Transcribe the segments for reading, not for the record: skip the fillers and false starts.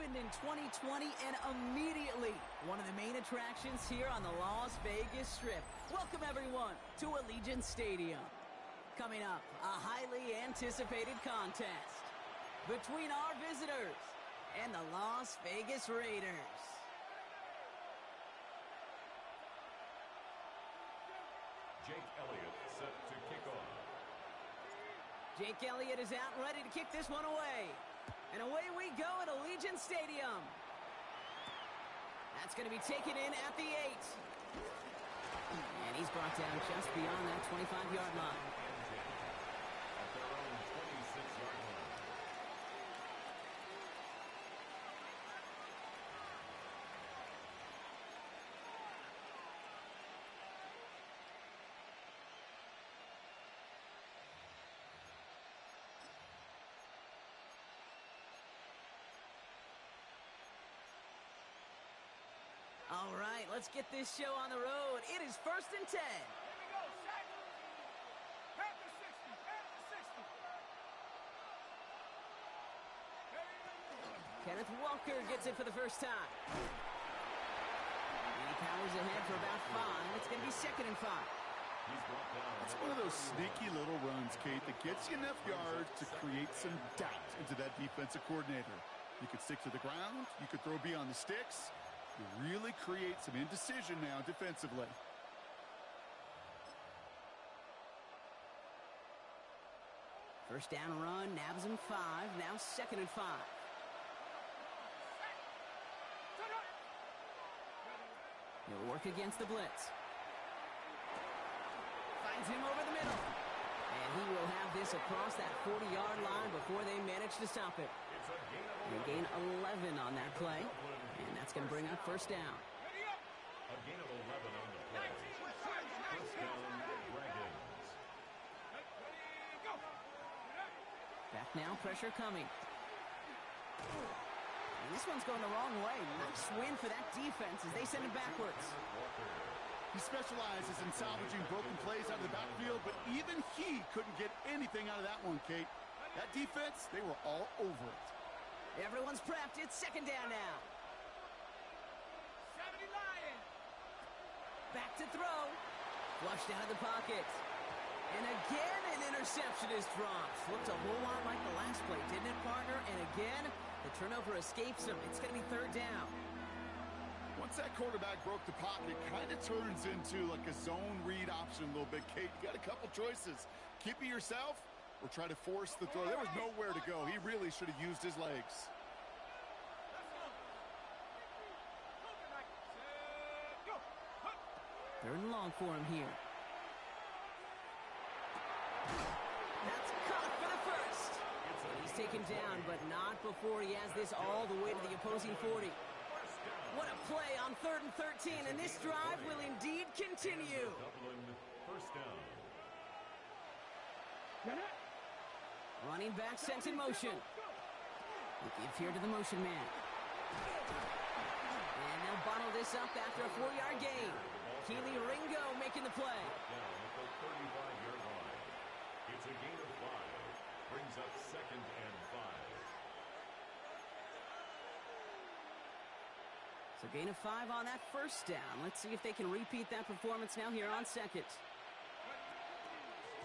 opened in 2020 and immediately one of the main attractions here on the Las Vegas Strip. Welcome, everyone, to Allegiant Stadium. Coming up, a highly anticipated contest between our visitors and the Las Vegas Raiders. Jake Elliott set to kick off. Jake Elliott is out and ready to kick this one away. And away we go at Allegiant Stadium. That's going to be taken in at the 8. And he's brought down just beyond that 25-yard line. At their own 26-yard line. All right, let's get this show on the road. It is 1st and 10. Here we go, Shaq. Pass the 60, pass the 60. Kenneth Walker gets it for the first time. And he powers ahead for about 5. It's going to be 2nd and 5. He's brought down. It's one of those sneaky little runs, Kate, that gets you enough yards to create some doubt into that defensive coordinator. You could stick to the ground. You could throw beyond the sticks. You really create some indecision now defensively. First down run, nabs him 5. Now 2nd and 5. He'll work against the blitz. Finds him over the middle. And he will have this across that 40-yard line before they manage to stop it. They gain 11 on that play. And that's going to bring up first down. A gain of 11 on the play. First down, Dragons. Back now, pressure coming. And this one's going the wrong way. Nice win for that defense as they send it backwards. He specializes in salvaging broken plays out of the backfield, but even he couldn't get anything out of that one, Kate. That defense, they were all over it. Everyone's prepped. It's 2nd down now. 70 Lions. Back to throw. Flushed out of the pocket. And again, an interception is dropped. Looked a whole lot like the last play, didn't it, partner? And again, the turnover escapes him. It's going to be 3rd down. Once that quarterback broke the pocket, kind of turns into like a zone read option a little bit, Kate. You got a couple choices. Keep it yourself or try to force the throw. There was nowhere to go. He really should have used his legs. 3rd and long for him here. That's caught for the first. And he's taken down, but not before he has this all the way to the opposing 40. What a play on 3rd and 13, and this drive will indeed continue. First down. Running back sent in motion. They give here to the motion man. And they'll bottle this up after a 4-yard gain. Keely Ringo making the play. Down at the 35-yard line. It's a gain of 5. Brings up 2nd and 5. So gain of 5 on that first down. Let's see if they can repeat that performance now here on 2nd.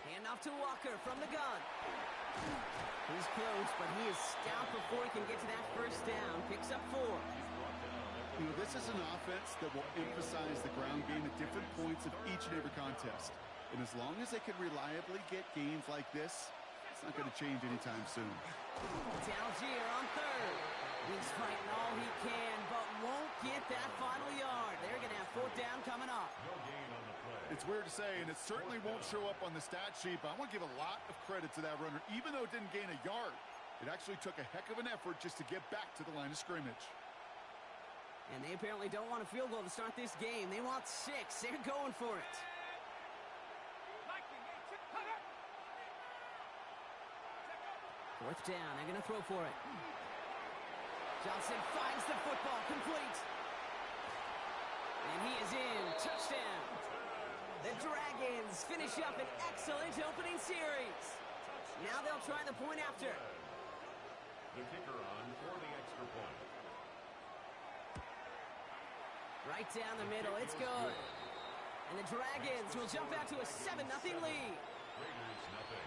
Handoff to Walker from the gun. He's close, but he is stout before he can get to that first down. Picks up 4. You know, this is an offense that will emphasize the ground game at different points of each and every contest. And as long as they can reliably get gains like this, it's not going to change anytime soon. It's Algier on 3rd. He's fighting all he can, but won't get that final yard. They're going to have 4th down coming up. No gain on the play. It's weird to say, and it certainly won't show up on the stat sheet, but I want to give a lot of credit to that runner. Even though it didn't gain a yard, it actually took a heck of an effort just to get back to the line of scrimmage. And they apparently don't want a field goal to start this game. They want 6. They're going for it. 4th down. They're going to throw for it. Johnson finds the football, complete. And he is in. Touchdown. The Dragons finish up an excellent opening series. Now they'll try the point after. The kicker on for the extra point. Right down the middle. It's good. And the Dragons will jump out to a 7-0 lead. Raiders nothing.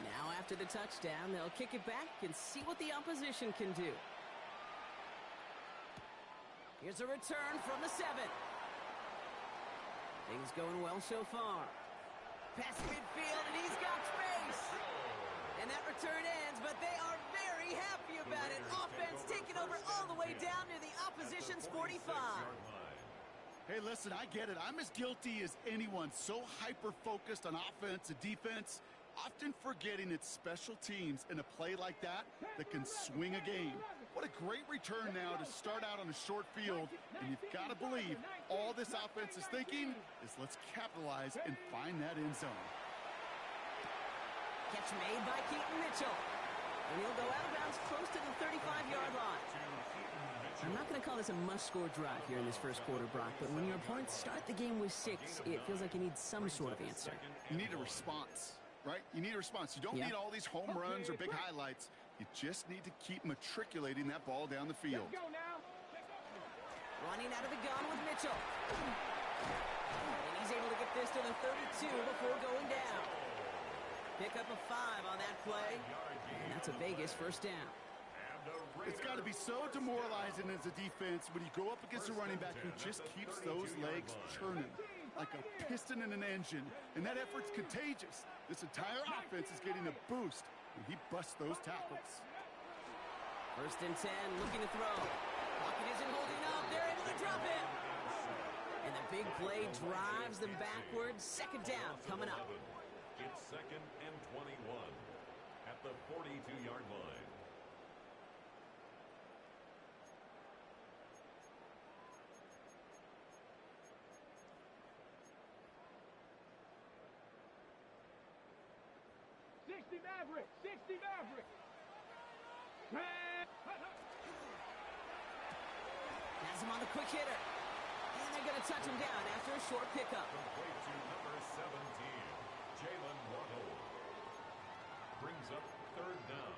Now after the touchdown, they'll kick it back and see what the opposition can do. Here's a return from the 7. Things going well so far. Past midfield, and he's got space. And that return ends, but they are very happy about it. Offense taking over all the way down near the opposition's 45. Hey, listen, I get it. I'm as guilty as anyone. So hyper-focused on offense and defense, often forgetting it's special teams in a play like that can swing a game. What a great return now to start out on a short field. And you've got to believe all this offense is thinking is let's capitalize and find that end zone. Catch made by Keaton Mitchell. And he'll go out of bounds close to the 35-yard line. I'm not going to call this a must-score drive here in this first quarter, Brock, but when your opponents start the game with 6, it feels like you need some sort of answer. You need a response, right? You need a response. You don't need all these home runs or big highlights. You just need to keep matriculating that ball down the field. Running out of the gun with Mitchell. And he's able to get this to the 32 before going down. Pick up a 5 on that play. And that's a Vegas first down. It's got to be so demoralizing as a defense when you go up against a running back who just keeps those legs churning like a piston in an engine, and that effort's contagious. This entire offense is getting a boost when he busts those tackles. First and 10, looking to throw. Pocket isn't holding up. They're able to drop it. And the big play drives them backwards. Second down coming up. It's 2nd and 21 at the 42-yard line. Maverick! 60 Maverick! Has him on the quick hitter. And they're going to touch him down after a short pickup. Complete to number 17, Jalen Waddle. Brings up 3rd down.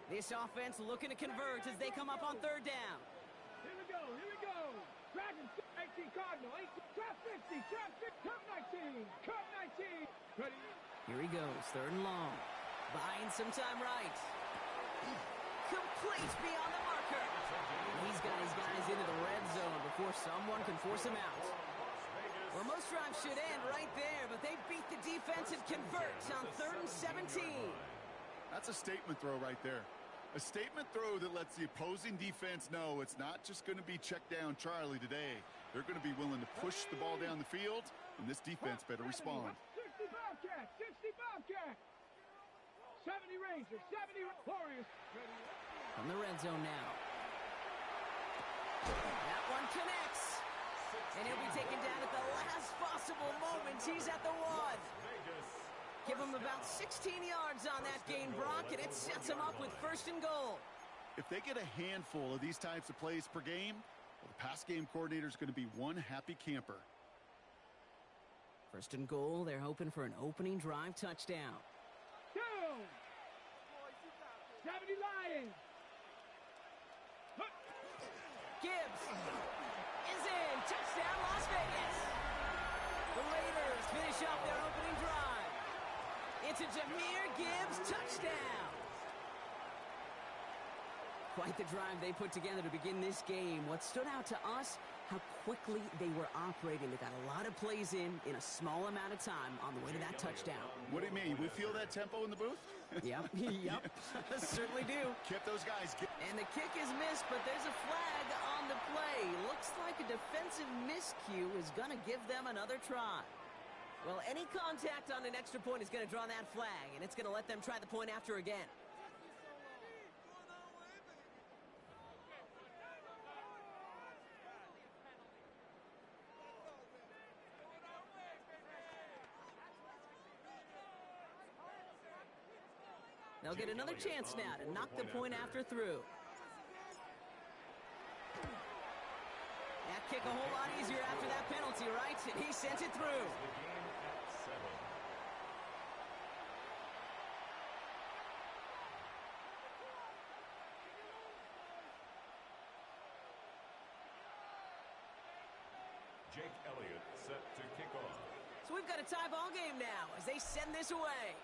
This offense looking to convert as they come up on 3rd down. Here we go, here we go. Dragons, 18 Cardinal, 18, trap 50, trap 50, cut 19, cut 19. Ready? Here he goes, 3rd and long. Buying some time right. Complete beyond the marker. He's got his guys into the red zone before someone can force him out. Where most drives should end right there, but they beat the defense and convert on 3rd and 17. That's a statement throw right there. A statement throw that lets the opposing defense know it's not just going to be check down Charlie today. They're going to be willing to push the ball down the field, and this defense better respond. 60 Bobcats, 60 Bobcats. 70 Rangers, 70 Warriors. From the red zone now. That one connects. And he'll be taken down at the last possible moment. He's at the 1. Give him about 16 yards on that gain, Brock, and it sets him up with 1st and goal. If they get a handful of these types of plays per game, well, the pass game coordinator is going to be one happy camper. 1st and goal, they're hoping for an opening drive touchdown. Down. 70 Lions. Gibbs is in. Touchdown, Las Vegas. The Raiders finish off their opening drive. It's a Jahmyr Gibbs touchdown. Quite the drive they put together to begin this game. What stood out to us, how quickly they were operating. They got a lot of plays in a small amount of time on the way to that touchdown. What do you mean? We feel that tempo in the booth? Yep, yep, certainly do. Kept those guys. And the kick is missed, but there's a flag on the play. Looks like a defensive miscue is going to give them another try. Well, any contact on an extra point is going to draw that flag, and it's going to let them try the point after again. They'll get another chance now to knock the point after through. kick a whole lot easier after that penalty, right? And he sent it through. The game at 7. Jake Elliott set to kick off. So we've got a tie ball game now as they send this away.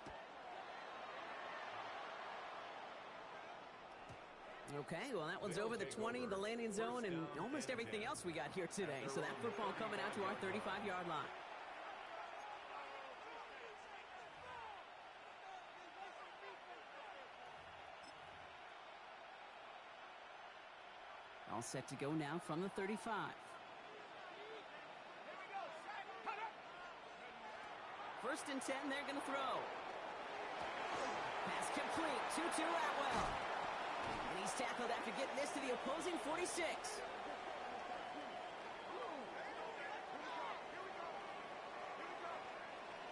Okay, well, that one's over the 20, the landing zone, and almost everything else we got here today. So that football coming out to our 35-yard line. All set to go now from the 35. First and 10, they're going to throw. Pass complete, 2-2 Atwell. And he's tackled after getting this to the opposing 46.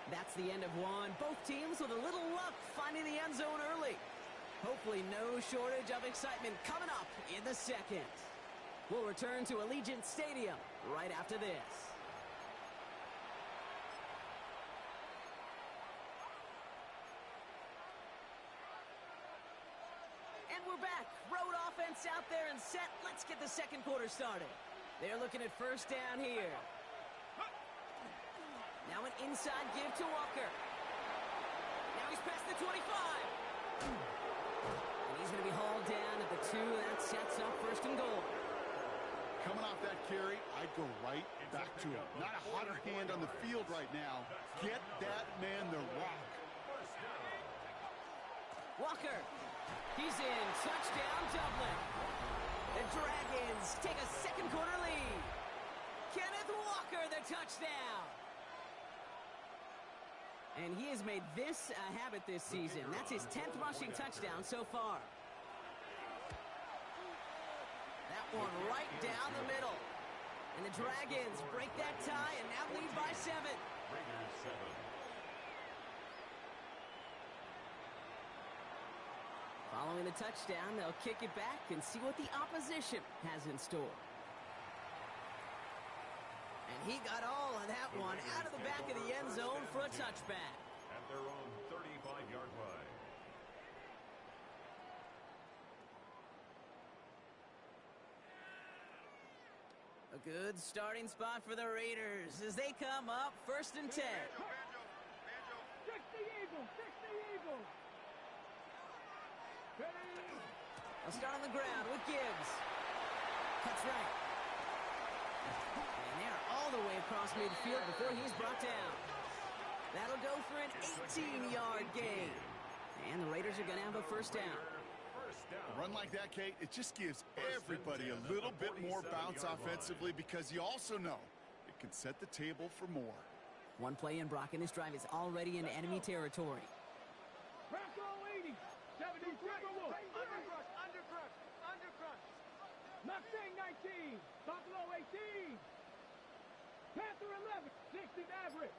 That's the end of one. Both teams with a little luck finding the end zone early. Hopefully no shortage of excitement coming up in the second. We'll return to Allegiant Stadium right after this. And we're back. Road offense out there and set. Let's get the second quarter started. They're looking at first down here. Now an inside give to Walker. Now he's past the 25. And he's going to be hauled down at the 2. That sets up first and goal. Coming off that carry, I'd go right back to him. Not a hotter hand on the field right now. Get that man the rock. Walker. He's in. Touchdown, Dublin. The Dragons take a second quarter lead. Kenneth Walker, the touchdown. And he has made this a habit this season. That's his 10th rushing touchdown so far. That one right down the middle. And the Dragons break that tie and now lead by 7. Raiders 7. Following the touchdown, they'll kick it back and see what the opposition has in store. And he got all of that one out of the back of the end zone for a touchback. At their own 35-yard line. A good starting spot for the Raiders as they come up first and 10. Fix the Eagle! Fix the Eagle! They'll start on the ground with Gibbs. Cuts right. And they're all the way across midfield before he's brought down. That'll go for an 18-yard gain. And the Raiders are going to have a first down. A run like that, Kate, it just gives everybody a little bit more bounce offensively because you also know it can set the table for more. One play in, Brock, and this drive is already in enemy territory. Bracco 80! 70 Timberwolf! Undercrush! Mustang 19! Buffalo 18! Panther 11! 60 Maverick!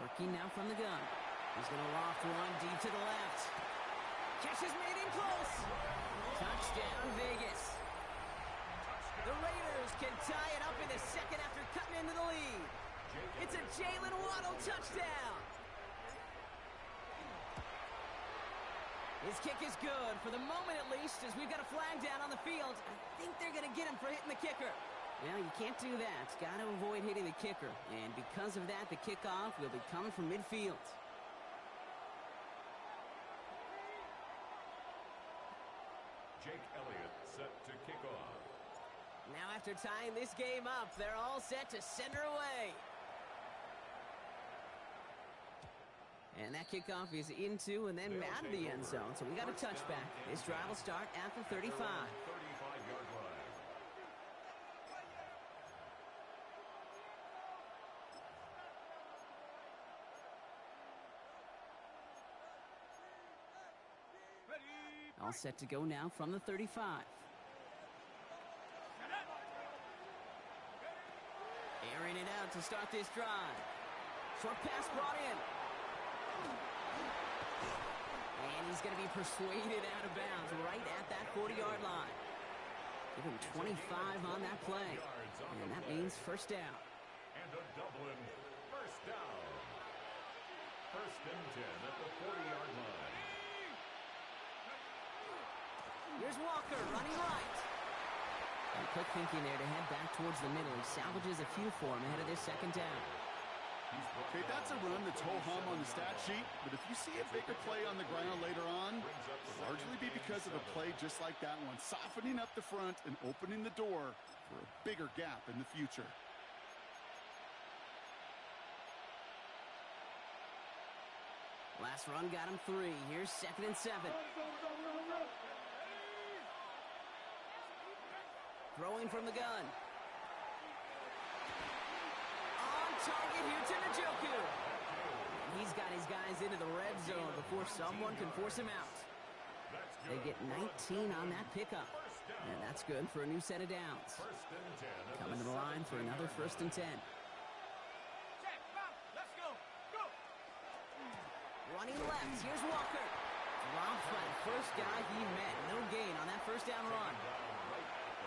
Working now from the gun. He's going to loft one deep to the left. Catch is made in close. Touchdown, Vegas. The Raiders can tie it up in the second after cutting into the lead. It's a Jalen Waddle touchdown. His kick is good, for the moment at least, as we've got a flag down on the field. I think they're going to get him for hitting the kicker. Well, you can't do that. Got to avoid hitting the kicker. And because of that, the kickoff will be coming from midfield. Jake Elliott set to kick off. Now after tying this game up, they're all set to send her away. And that kickoff is into and then out of the end zone. So we got a touchback. This drive will start at the 35. 35-yard line. All set to go now from the 35. Airing it out to start this drive. Short pass brought in. And he's going to be persuaded out of bounds right at that 40-yard line. Give him 25 on that play. And that means first down. And a Dublin first down. First and 10 at the 40-yard line. Here's Walker running right. And quick thinking there to head back towards the middle. He salvages a few for him ahead of this second down. Okay, that's a run that's ho-hum on the stat sheet, but if you see a bigger play on the ground later on, it'll largely be because of a play just like that one, softening up the front and opening the door for a bigger gap in the future. Last run got him 3. Here's second and 7. Throwing from the gun. On target here to Njoku. He's got his guys into the red zone before someone can force him out. They get 19 on that pickup. And that's good for a new set of downs. Coming to the line for another first and 10. Running left, here's Walker. Drops by the first guy he met. No gain on that first down run.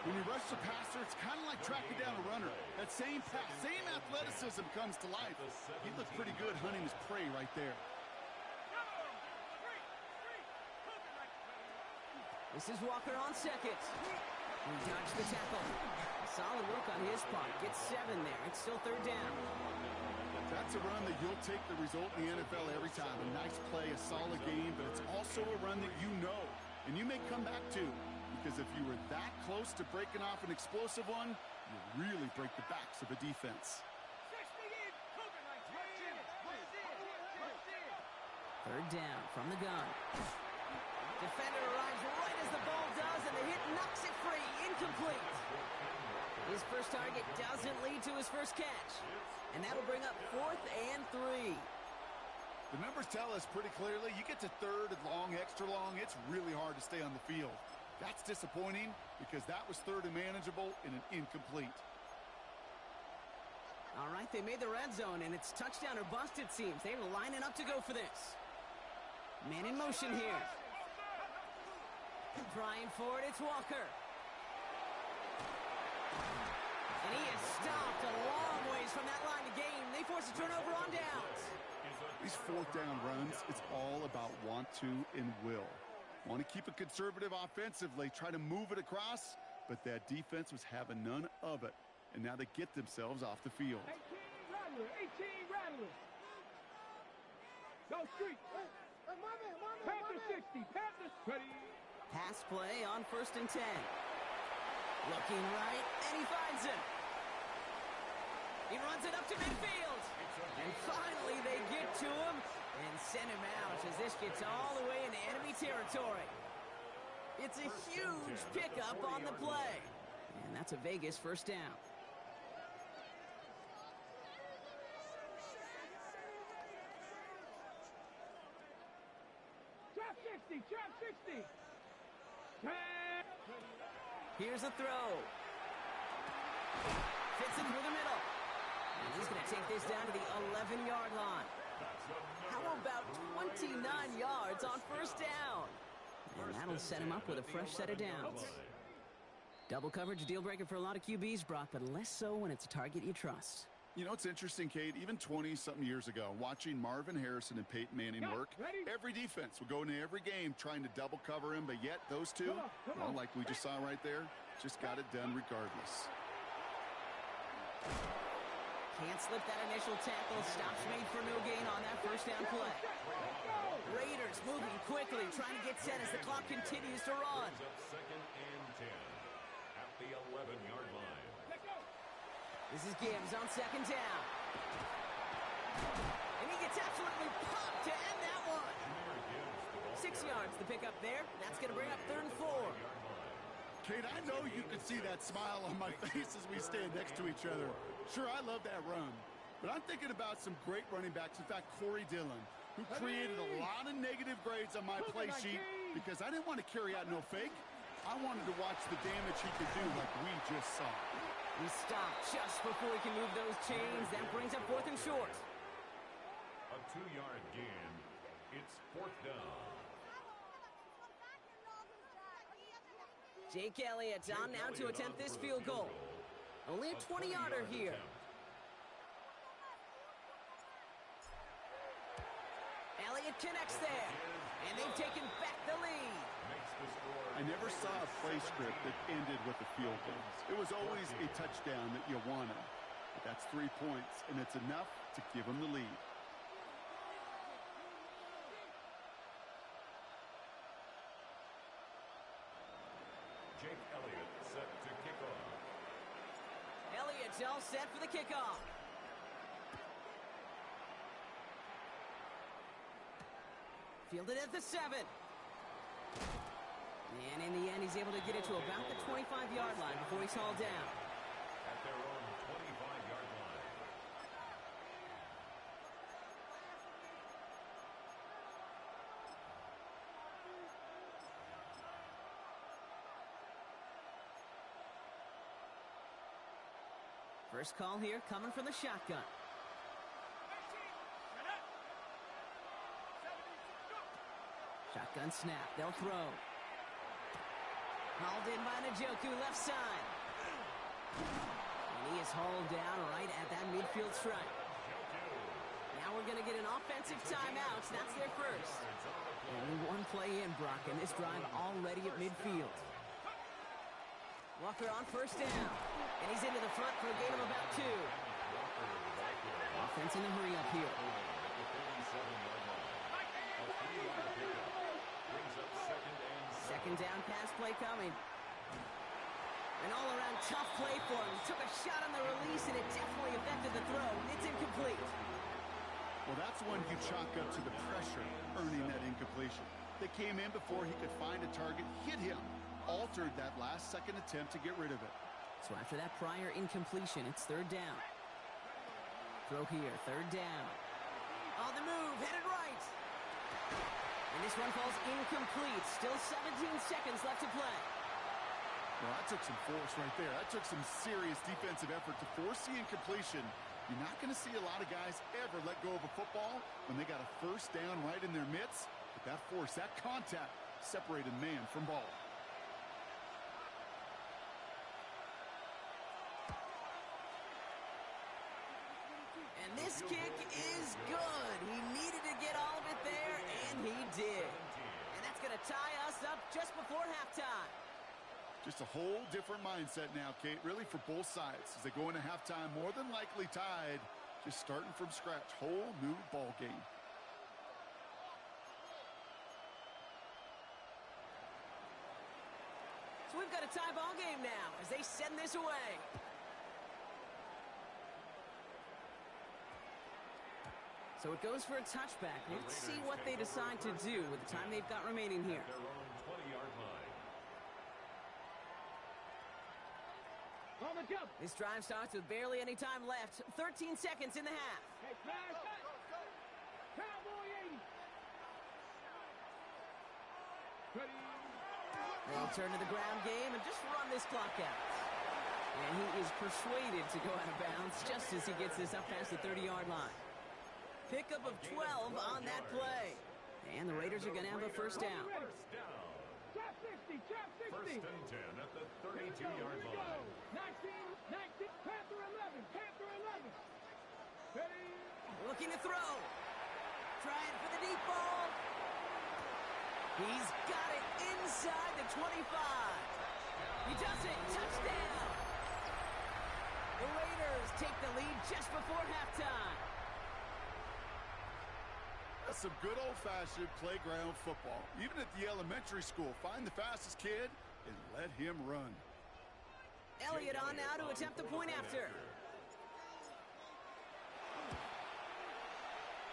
When you rush the passer, it's kind of like tracking down a runner. That same pass, same athleticism comes to life. He looked pretty good hunting his prey right there. This is Walker on second. He dodged the tackle. Solid work on his part. Gets 7 there. It's still third down. That's a run that you'll take the result in the NFL every time. A nice play, a solid game, but it's also a run that you know and you may come back to. Because if you were that close to breaking off an explosive one, you really break the backs of a defense. Third down from the gun. Defender arrives right as the ball does, and the hit knocks it free. Incomplete. His first target doesn't lead to his first catch. And that'll bring up 4th and 3. The numbers tell us pretty clearly, you get to third and long, extra long, it's really hard to stay on the field. That's disappointing because that was third and manageable and an incomplete. All right, they made the red zone, and it's touchdown or bust, it seems. They're lining up to go for this. Man in motion here. Trying for it, it's Walker. And he is stopped a long ways from that line of game. They force a turnover on downs. These fourth down runs, it's all about want to and will. Want to keep it conservative offensively, try to move it across, but that defense was having none of it. And now they get themselves off the field. 18 Rattlers. Go street. Panther 60. Panthers ready. Pass play on first and 10. Looking right, and he finds him. He runs it up to midfield. And finally they get to him and send him out as this gets all the way into enemy territory. It's a huge pickup on the play. And that's a Vegas first down. Trap 60. Trap 60. Here's a throw. Fits it through the middle. And he's going to take this down to the 11-yard line. How about 29 yards on first down? And that'll set him up with a fresh set of downs. Double coverage, deal breaker for a lot of QBs, Brock, but less so when it's a target you trust. You know, it's interesting, Kate, even 20-something years ago, watching Marvin Harrison and Peyton Manning work, every defense would go into every game trying to double cover him, but yet those two, well, like we just saw right there, just got it done regardless. Can't slip that initial tackle. Stops made for no gain on that first down play. Raiders moving quickly, trying to get set as the clock continues to run. Second and 10 at the 11-yard line. This is Gibbs on second down. And he gets absolutely popped to end that one. 6 yards the pickup there. That's going to bring up 3rd and 4. Kate, I know you can see that smile on my face as we stand next to each other. Sure, I love that run. But I'm thinking about some great running backs. In fact, Corey Dillon, who created a lot of negative grades on my play sheet because I didn't want to carry out no fake. I wanted to watch the damage he could do like we just saw. He stopped just before he can move those chains. That brings up 4th and short. A 2-yard gain. It's 4th down. Jake Elliott's on now to attempt this field goal. Only a 20-yarder here. Elliott connects there, and they've taken back the lead. I never saw a play script that ended with a field goal. It was always a touchdown that you wanted. But that's 3 points, and it's enough to give them the lead. Jake Elliott set to kick off. Elliott's all set for the kickoff. Fielded at the 7. And in the end, he's able to get it to about the 25-yard line before he's hauled down. At their own 25-yard line. First call here coming from the shotgun. Shotgun snap. They'll throw. Hauled in by Njoku, left side. And he is hauled down right at that midfield stripe. Now we're going to get an offensive timeout. That's their first. Only one play in, Brock, and this drive already at midfield. Walker on first down. And he's into the front for a gain of about 2. Offense in a hurry up here. Second down pass play coming. An all-around tough play for him. Took a shot on the release, and it definitely affected the throw. It's incomplete. Well, that's one you chalk up to the pressure earning that incompletion. They came in before he could find a target, hit him, altered that last-second attempt to get rid of it. So after that prior incompletion, it's third down. Throw here, third down. On the move, headed right. And this one falls incomplete. Still 17 seconds left to play. Well, that took some force right there. That took some serious defensive effort to force the incompletion. You're not going to see a lot of guys ever let go of a football when they got a first down right in their midst. But that force, that contact, separated man from ball. And this kick is good. He needed to get all of it there, and he did. And that's going to tie us up just before halftime. Just a whole different mindset now, Kate, really for both sides. As they go into halftime, more than likely tied, just starting from scratch. Whole new ball game. So we've got a tie ball game now as they send this away. So it goes for a touchback. Let's see what they decide to do with the time they've got remaining here. Their own 20-yard line. On the jump. This drive starts with barely any time left. 13 seconds in the half. Hey, pass. Cowboy 80. Ready. They'll turn to the ground game and just run this clock out. And he is persuaded to go out of bounds just as he gets this up past the 30-yard line. Pickup of 12 on that play. And the Raiders are going to have a first down. First down. Trap 60. Trap 60. First and 10 at the 32-yard line. 19. Panther 11. Panther 11. Ready. Looking to throw. Trying for the deep ball. He's got it inside the 25. He does it. Touchdown. The Raiders take the lead just before halftime. That's some good old-fashioned playground football. Even at the elementary school, find the fastest kid and let him run. Elliott on now to attempt the point after.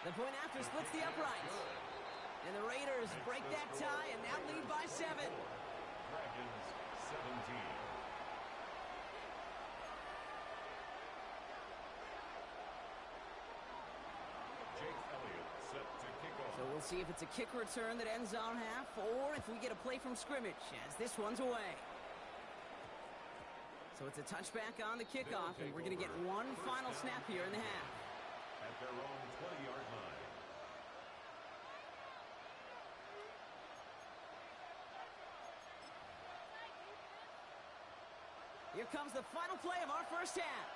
The point after splits the uprights. And the Raiders break that tie and now lead by 7. Dragons 17. Jake Elliott set to kick off. So we'll see if it's a kick return that ends our half or if we get a play from scrimmage as this one's away. So it's a touchback on the kickoff, and we're going to get one final snap here in the half. At their own 20-yard line. Here comes the final play of our first half.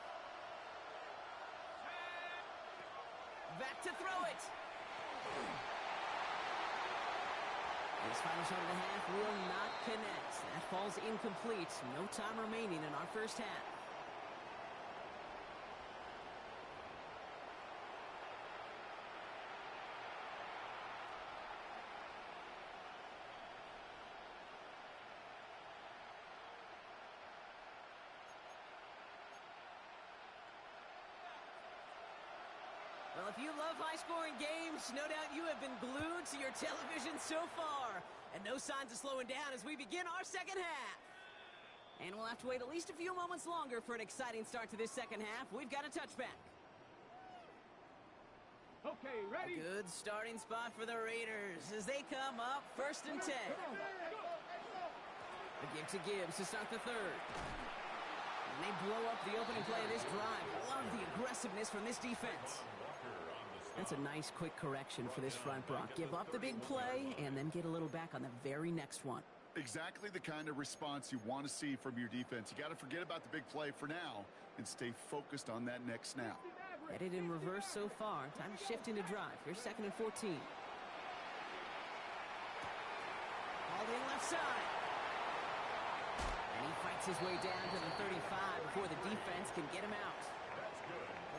Back to throw it. This final shot of the half will not connect. That falls incomplete. No time remaining in our first half. Well, if you love high-scoring games, no doubt you have been glued to your television so far. And no signs of slowing down as we begin our second half. And we'll have to wait at least a few moments longer for an exciting start to this second half. We've got a touchback. Okay, ready? A good starting spot for the Raiders as they come up 1st and 10. A give to Gibbs to start the third. And they blow up the opening play of this drive. Love the aggressiveness from this defense. That's a nice, quick correction for this front, Brock. Give up the big play and then get a little back on the very next one. Exactly the kind of response you want to see from your defense. You got to forget about the big play for now and stay focused on that next snap. Headed in reverse so far. Time to shift into drive. Here's 2nd and 14. All in left side. And he fights his way down to the 35 before the defense can get him out.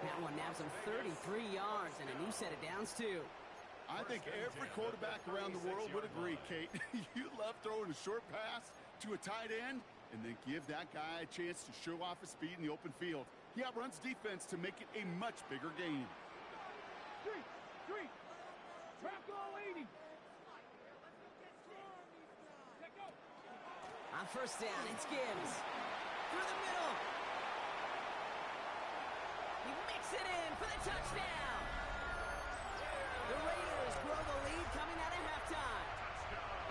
That one nabs him 33 yards and a new set of downs, too. I think every quarterback around the world would agree, Kate. You love throwing a short pass to a tight end and then give that guy a chance to show off his speed in the open field. He outruns defense to make it a much bigger game. Three. Track all 80. On first down, it's Gibbs. Through the middle. He makes it in for the touchdown. The Raiders grow the lead coming out of halftime.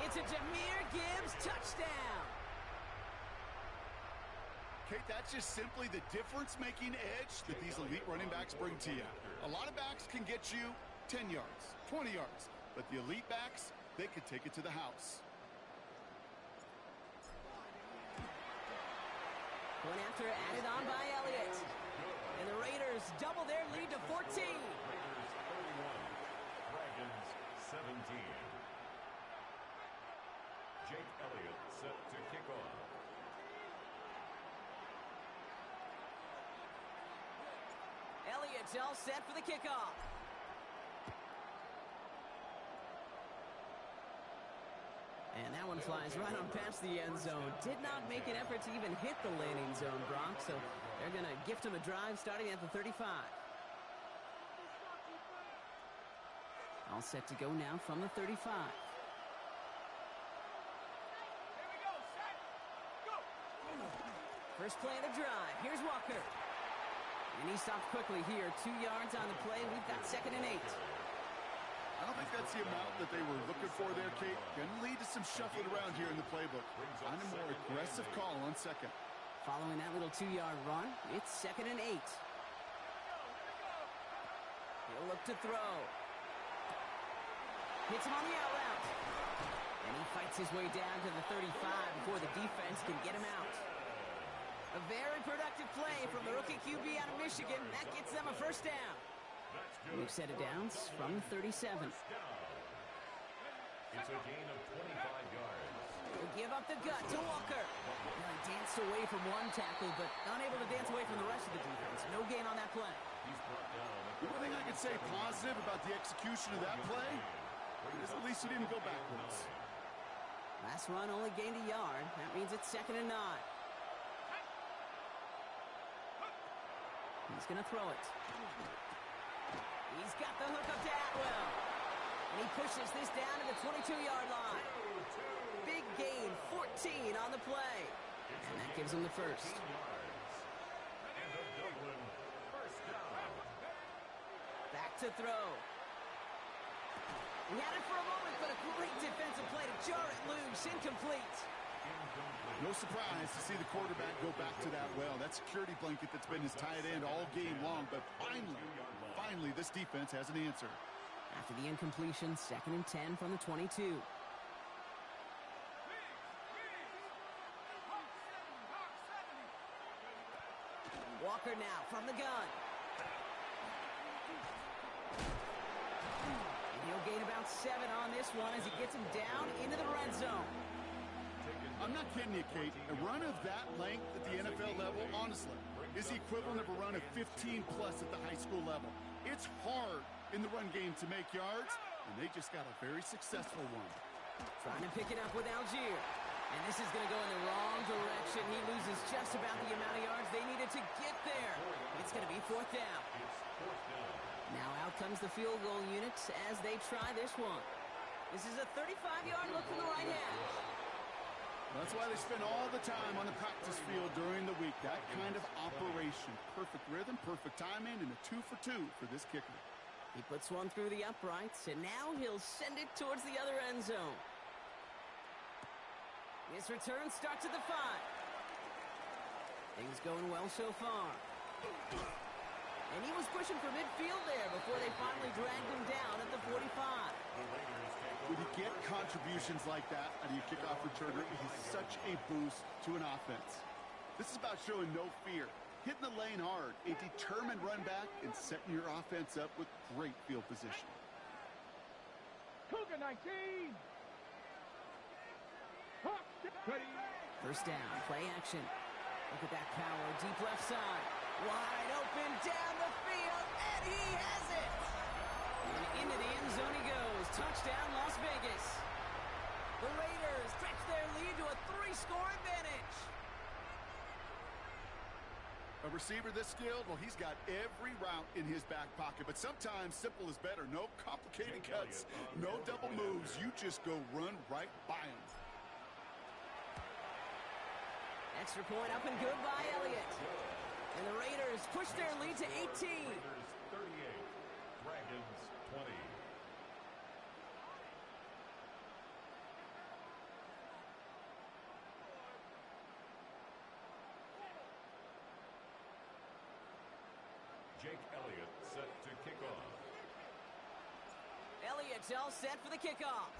It's a Jahmyr Gibbs touchdown. Kate, that's just simply the difference-making edge that these elite running backs bring to you. A lot of backs can get you 10 yards, 20 yards, but the elite backs, they could take it to the house. One after added on by Elliott. And the Raiders double their lead to 14. Raiders 31, Dragons 17. Jake Elliott set to kick off. Elliott's all set for the kickoff. And that one flies right on past the end zone. Did not make an effort to even hit the landing zone, Brock. So they're going to gift him a drive starting at the 35. All set to go now from the 35. First play of the drive. Here's Walker. And he stops quickly here. 2 yards on the play. We've got 2nd and 8. I don't think that's the amount that they were looking for there, Kate. Going to lead to some shuffling around here in the playbook. Find a more aggressive call on 2nd. Following that little 2-yard run, it's 2nd and 8. He'll look to throw. Hits him on the out route. And he fights his way down to the 35 before the defense can get him out. A very productive play from the rookie QB out of Michigan. That gets them a first down. New set of downs from the 37. It's a gain of 25 yards. He'll give up the gut to Walker. Well, he danced away from one tackle, but unable to dance away from the rest of the defense. No gain on that play. He's brought down. The one thing I could say positive about the execution of that play is at least he didn't go backwards. Last run only gained a yard. That means it's 2nd and 9. He's going to throw it. He's got the hook up to Atwell. And he pushes this down to the 22-yard line. Big gain, 14 on the play. And that gives him the first. And the Dublin first down. Back to throw. He had it for a moment, but a great defensive play to jar it loose. Incomplete. No surprise to see the quarterback go back to that well. That security blanket that's been his tight end all game long. But finally, this defense has an answer. After the incompletion, 2nd and 10 from the 22. Walker now from the gun. And he'll gain about 7 on this one as he gets him down into the red zone. I'm not kidding you, Kate. A run of that length at the NFL level, honestly, is the equivalent of a run of 15-plus at the high school level. It's hard in the run game to make yards, and they just got a very successful one. Trying to pick it up with Algier. And this is going to go in the wrong direction. He loses just about the amount of yards they needed to get there. It's going to be 4th down. Now out comes the field goal unit as they try this one. This is a 35-yard look from the right hash. That's why they spend all the time on the practice field during the week. That kind of operation. Perfect rhythm, perfect timing, and a 2 for 2 for this kicker. He puts one through the uprights, and now he'll send it towards the other end zone. His return starts at the 5. Things going well so far. And he was pushing for midfield there before they finally dragged him down at the 45. When you get contributions like that out of your kickoff returner, it is such a boost to an offense. This is about showing no fear, hitting the lane hard, a determined run back, and setting your offense up with great field position. Cougar 19. Ready. First down, play action. Look at that power, deep left side. Wide open, down the field, and he has it! And into the end zone he goes. Touchdown, Las Vegas. The Raiders stretch their lead to a 3-score advantage. A receiver this skilled, well, he's got every route in his back pocket, but sometimes simple is better. No complicated cuts, no double moves. You just go run right by him. Extra point up and good by Elliott. And the Raiders push their lead to 18. Raiders 38, Dragons 20. Jake Elliott set to kick off. Elliott's all set for the kickoff.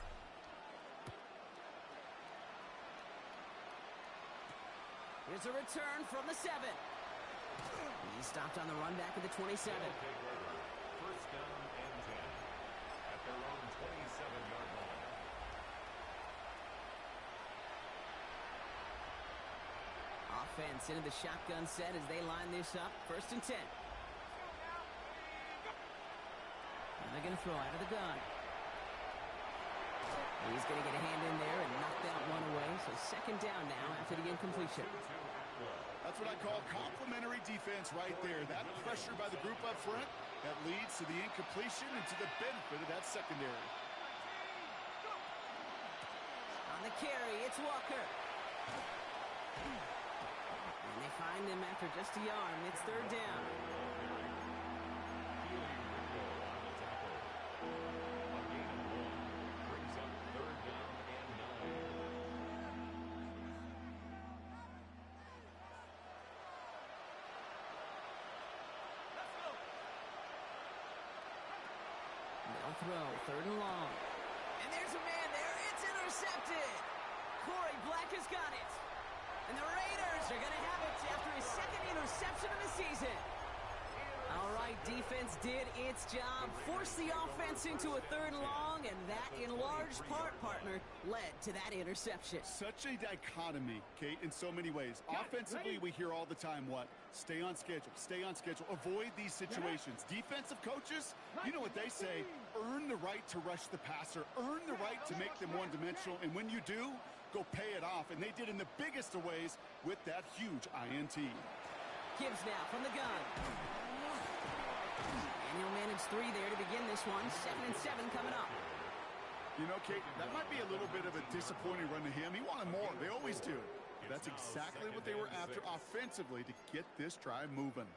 Here's a return from the 7. He's stopped on the run back at the 27. First down and 10 at their own 27-yard line. Offense into the shotgun set as they line this up. 1st and 10. And they're going to throw out of the gun. He's going to get a hand in there and knock that one away. So 2nd down now after the incompletion. That's what I call complementary defense right there. That pressure by the group up front, that leads to the incompletion and to the benefit of that secondary. On the carry, it's Walker. And they find him after just a yard. It's 3rd down. Throw, 3rd and long. And there's a man there. It's intercepted. Corey Black has got it. And the Raiders are going to have it after his 2nd interception of the season. All right, defense did its job. Forced the offense into a 3rd and long, and that, in large part, partner, led to that interception. Such a dichotomy, Kate, in so many ways. Offensively, we hear all the time what? Stay on schedule, avoid these situations. Defensive coaches, you know what they say, earn the right to rush the passer, earn the right to make them one-dimensional, and when you do, go pay it off. And they did in the biggest of ways with that huge INT. Gibbs now from the gun. And he'll manage 3 there to begin this one. 7 and 7 coming up. You know, Kate, that might be a little bit of a disappointing run to him. He wanted more. They always do. That's exactly what they were after offensively to get this drive moving.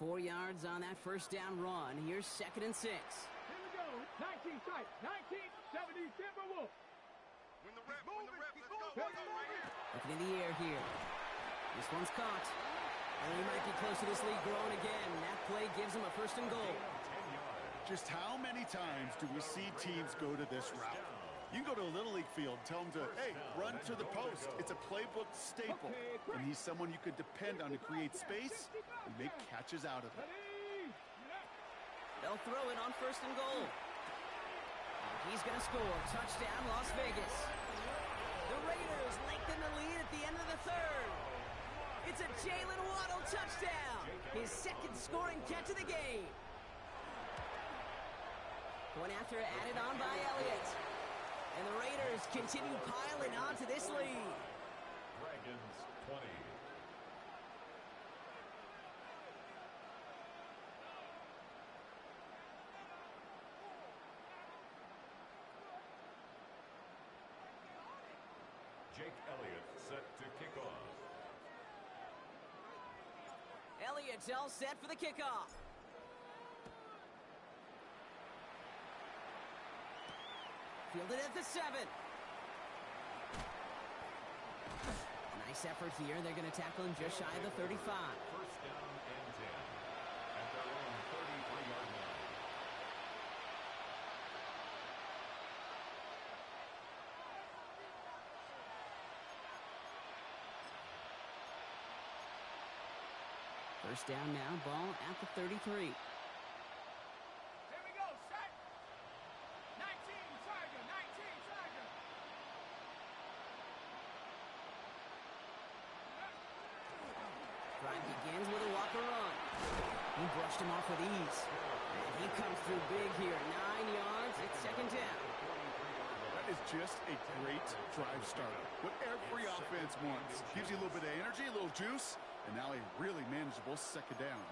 Here 4 yards on that 1st down run. Here's 2nd and 6. we go. 19 tight. 1970 Timberwolves. When the rep, let's go right here. Looking in the air here. This one's caught. And he might be close to this lead growing again. That play gives him a 1st and goal. Just how many times do we see teams go to this route? You can go to a Little League field and tell them to, hey, run to the post. It's a playbook staple. And he's someone you could depend on to create space and make catches out of it. They'll throw it on 1st and goal. He's going to score. Touchdown, Las Vegas. The Raiders lengthen the lead at the end of the 3rd. It's a Jalen Waddle touchdown. His 2nd scoring catch of the game. Point after added on by Elliott. And the Raiders continue piling onto this lead. Dragons 20. Jake Elliott set to kick off. Elliott's all set for the kickoff. Fielded at the 7. Nice effort here. They're going to tackle him just shy of the 35. 1st down and 10 at their own 33-yard line. First down now, ball at the 33. Here we go, set. 19, Tiger, 19, Tiger. Drive begins with a Walker run. He brushed him off with ease. And he comes through big here. 9 yards. It's 2nd down. That is just a great drive starter. What every offense wants. Gives you a little bit of energy, a little juice, and now a really manageable 2nd down.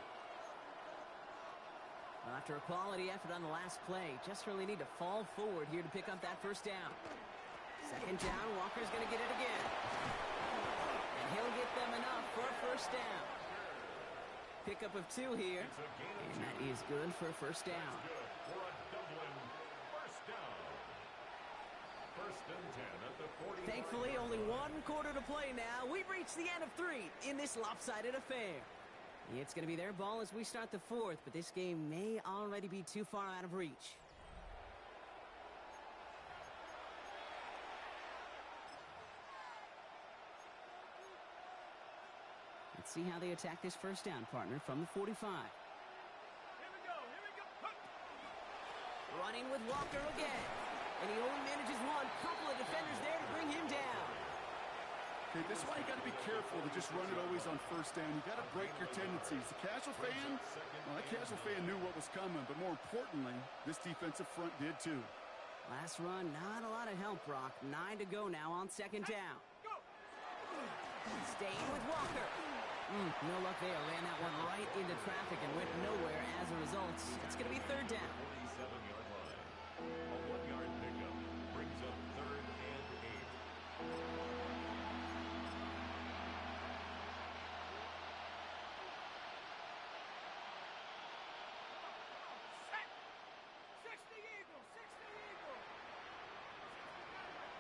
After a quality effort on the last play, just really need to fall forward here to pick up that 1st down. 2nd down, Walker's going to get it again. And he'll get them enough for a 1st down. Pickup of 2 here. And that is good for a 1st down. For a Dublin 1st down. 1st and 10 at the 40. Thankfully, only 1 quarter to play now. We've reached the end of 3 in this lopsided affair. It's going to be their ball as we start the 4th, but this game may already be too far out of reach. Let's see how they attack this 1st down, partner, from the 45. Here we go, here we go. Running with Walker again. And he only manages one. Couple of defenders there to bring him down. Okay, this is why you got to be careful to just run it always on 1st down. You got to break your tendencies. The casual fan, well, that casual fan knew what was coming, but more importantly, this defensive front did too. Last run, not a lot of help, Brock. 9 to go now on 2nd down. Staying with Walker. No luck there. Ran that one right into traffic and went nowhere as a result. It's going to be 3rd down. 47-yard line. A 1-yard pickup brings up 3rd and 8. Set. 60 Eagle, 60 Eagle.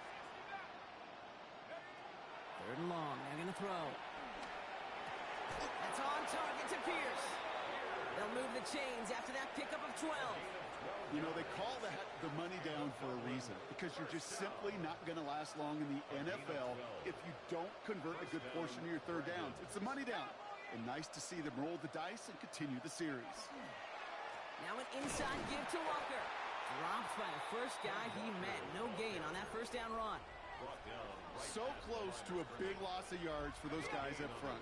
60 back. 3rd and long. They're going to throw. That's on target to Pierce. They'll move the chains after that pickup of 12. You know, they call that the money down for a reason, because you're just simply not going to last long in the NFL if you don't convert a good portion of your 3rd downs. It's the money down. And nice to see them roll the dice and continue the series. Now an inside give to Walker. Dropped by the first guy he met. No gain on that 1st down run. So close to a big loss of yards for those guys up front.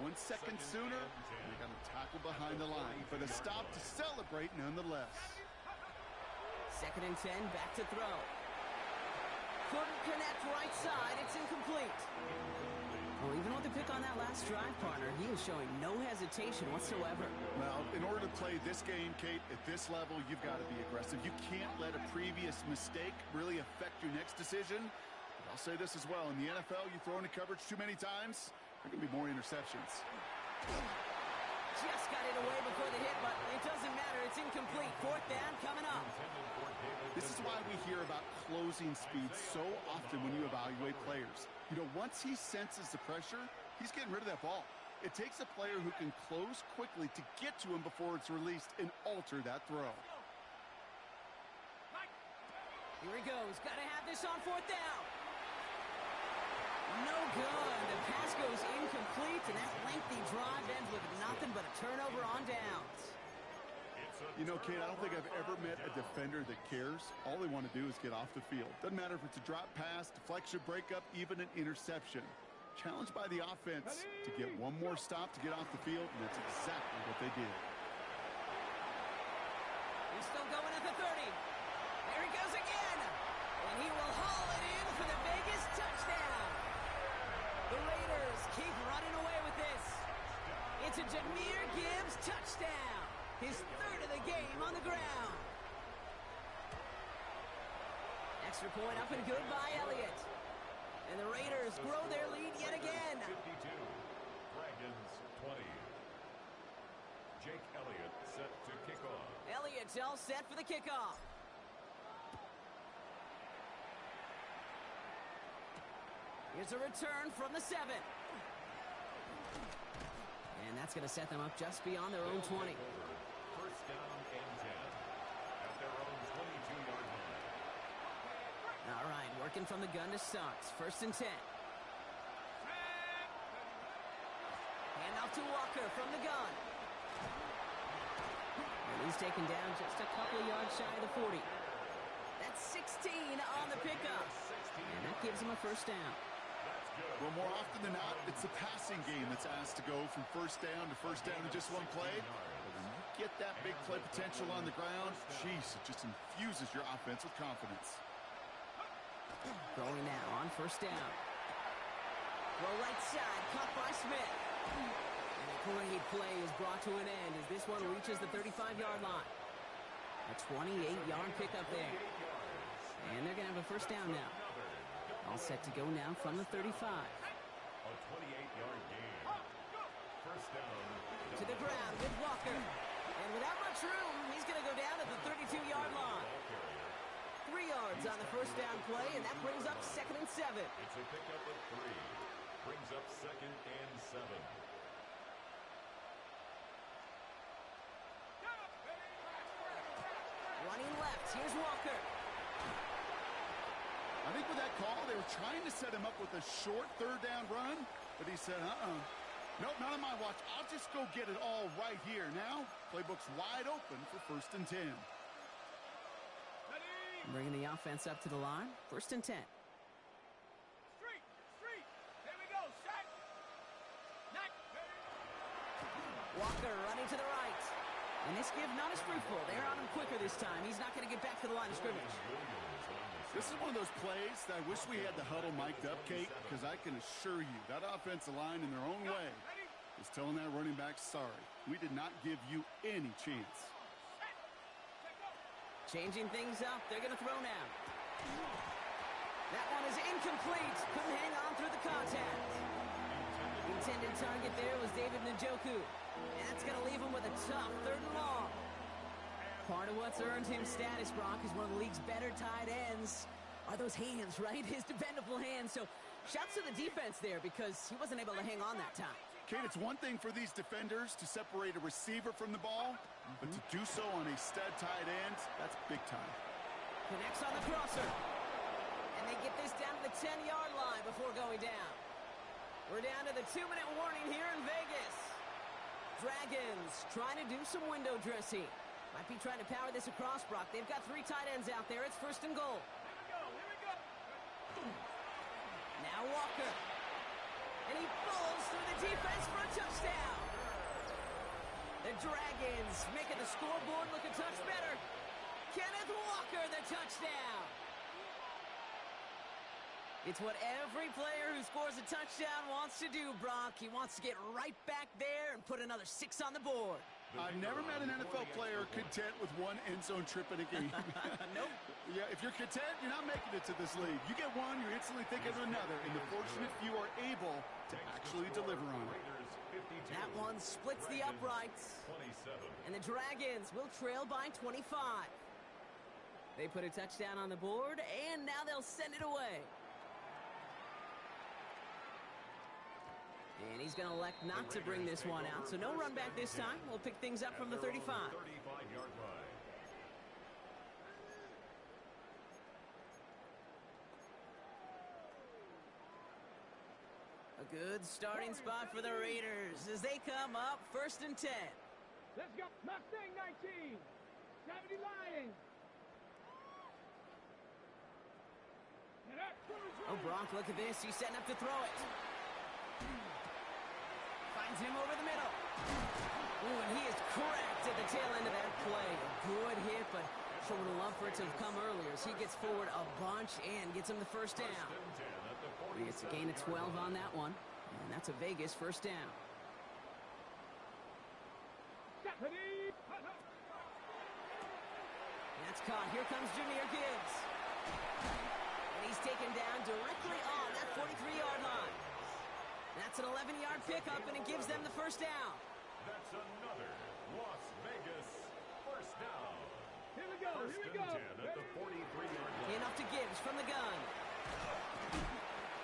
1 second sooner, and they got to tackle behind the line. But a stop to celebrate nonetheless. 2nd and 10, back to throw. Couldn't connect right side. It's incomplete. Well, even with the pick on that last drive, partner, he is showing no hesitation whatsoever. Well, in order to play this game, Kate, at this level, you've got to be aggressive. You can't let a previous mistake really affect your next decision. But I'll say this as well. In the NFL, you throw into coverage too many times, there are going to be more interceptions. Just got it away before the hit, but it doesn't matter. It's incomplete. 4th down coming up. This is why we hear about closing speed so often when you evaluate players. You know, once he senses the pressure, he's getting rid of that ball. It takes a player who can close quickly to get to him before it's released and alter that throw. Here he goes. Got to have this on fourth down. No good. The pass goes incomplete, and that lengthy drive ends with nothing but a turnover on downs. You know, Kate, I don't think I've ever met a defender that cares. All they want to do is get off the field. Doesn't matter if it's a drop pass, deflection, breakup, even an interception. Challenged by the offense to get one more stop to get off the field, and that's exactly what they did. He's still going at the 30. There he goes again. And he will haul it in for the Vegas touchdown. The Raiders keep running away with this. It's a Jahmyr Gibbs touchdown. His third of the game on the ground. Extra point up and good by Elliott. And the Raiders grow their lead yet again. 52. Dragons 20. Jake Elliott set to kick off. Elliott's all set for the kickoff. Here's a return from the 7. And that's going to set them up just beyond their own 20. First down and 10 at their own 22-yard line. All right, working from the gun to start. First and 10. Hand off to Walker from the gun. And he's taken down just a couple of yards shy of the 40. That's 16 on the pickup. And that gives him a first down. Well, more often than not, it's the passing game that's asked to go from first down in just one play. But when you get that big play potential on the ground, geez, it just infuses your offense with confidence. Throwing now on first down. Throw right side, caught by Smith. And a great play is brought to an end as this one reaches the 35-yard line. A 28-yard pickup there. And they're going to have a first down now. All set to go now from the 35. A 28-yard gain. First down. To the ground with Walker. And without much room, he's going to go down at the 32-yard line. 3 yards on the first down play, and that brings up second and 7. It's a pickup of 3. Brings up second and 7. Running left, here's Walker. I think with that call, they were trying to set him up with a short third down run, but he said, nope, not on my watch. I'll just go get it all right here. Now, playbook's wide open for first and 10. Bringing the offense up to the line. First and 10. Street. Here we go. Set. Knock. Walker running to the right. And this give not as fruitful. They're on him quicker this time. He's not going to get back to the line of scrimmage. This is one of those plays that I wish we had the huddle mic'd up, Kate, because I can assure you that offensive line in their own way is telling that running back, sorry, we did not give you any chance. Changing things up. They're going to throw now. That one is incomplete. Couldn't hang on through the contact. The intended target there was David Njoku. And that's going to leave him with a tough third and long. Part of what's earned him status, Brock, is one of the league's better tight ends. Are those hands, right? His dependable hands. So shouts to the defense there because he wasn't able to hang on that time. Kate, it's one thing for these defenders to separate a receiver from the ball, but to do so on a stud tight end, that's big time. Connects on the crosser. And they get this down to the 10-yard line before going down. We're down to the 2-minute warning here in Vegas. Dragons trying to do some window dressing. Might be trying to power this across, Brock. They've got 3 tight ends out there. It's first and goal. Here we go. Now Walker. And he falls through the defense for a touchdown. The Dragons making the scoreboard look a touch better. Kenneth Walker, the touchdown. It's what every player who scores a touchdown wants to do, Brock. He wants to get right back there and put another 6 on the board. I've never met an NFL player content with one end zone trip in a game. Nope. Yeah, if you're content, you're not making it to this league. You get one, you instantly think of another, and the fortunate few are able to actually deliver on it. That one splits the uprights. 27. And the Dragons will trail by 25. They put a touchdown on the board, and now they'll send it away. And he's going to elect not to bring this one out. So no run back this time. We'll pick things up from the 35. 35-yard line. Good starting spot for the Raiders as they come up 1st and 10. Let's go. Mustang 19. 70 Lions. And that throws Oh, Bronk, look at this. He's setting up to throw it. Finds him over the middle. Ooh, and he is cracked at the tail end of that play. A good hit, but sure would have loved for it to have come earlier as he gets forward a bunch and gets him the first down. It's a gain of 12 on that one, and that's a Vegas first down. That's caught. Here comes Jahmyr Gibbs. And he's taken down directly on that 43-yard line. That's an 11-yard pickup, and it gives them the first down. That's another Las Vegas first down. Here we go. First Here we and go. 10 at the 43-yard line. Enough to Gibbs from the gun.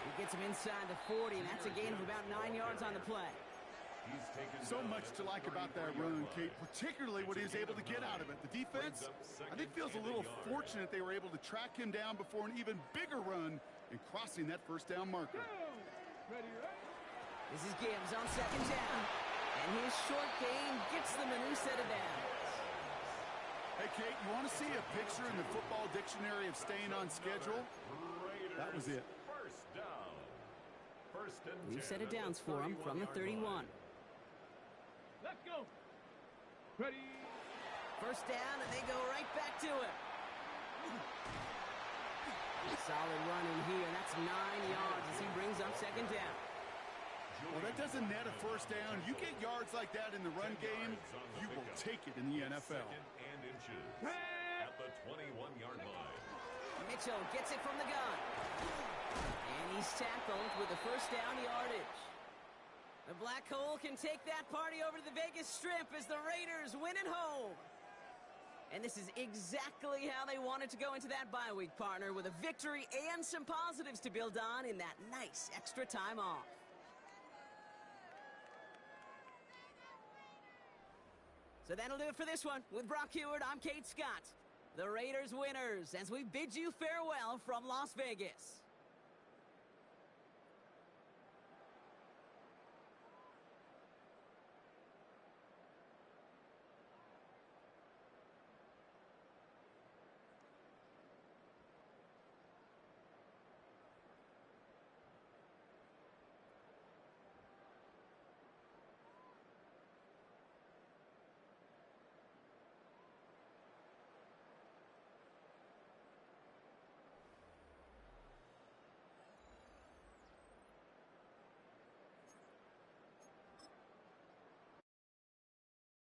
He gets him inside the 40, and that's a gain of about 9 yards on the play. He's taken So down much at to the like about that run, 43-yard Kate, line. particularly what he was able to get out of it. The defense, I think, feels a little fortunate they were able to track him down before an even bigger run in crossing that first down marker. Ready, ready. This is Gibbs on 2nd down. And his short gain gets them a new set of downs. Hey, Kate, you want to see a picture in the football dictionary of staying on schedule? That was it. First down. First and New 10 set of at the downs for him from the 31-yard 31. line. Let's go. Ready. First down, and they go right back to him. Solid run in here. That's 9 yards as he brings up 2nd down. Well, that doesn't net a first down. You get yards like that in the run game, you will take it in the NFL. Second and inches at the 21-yard line. Mitchell gets it from the gun. And he's tackled with the first down yardage. The Black Hole can take that party over to the Vegas Strip as the Raiders win at home. And this is exactly how they wanted to go into that bye week, partner, with a victory and some positives to build on in that nice extra time off. So that'll do it for this one. With Brock Heward, I'm Kate Scott. The Raiders winners as we bid you farewell from Las Vegas.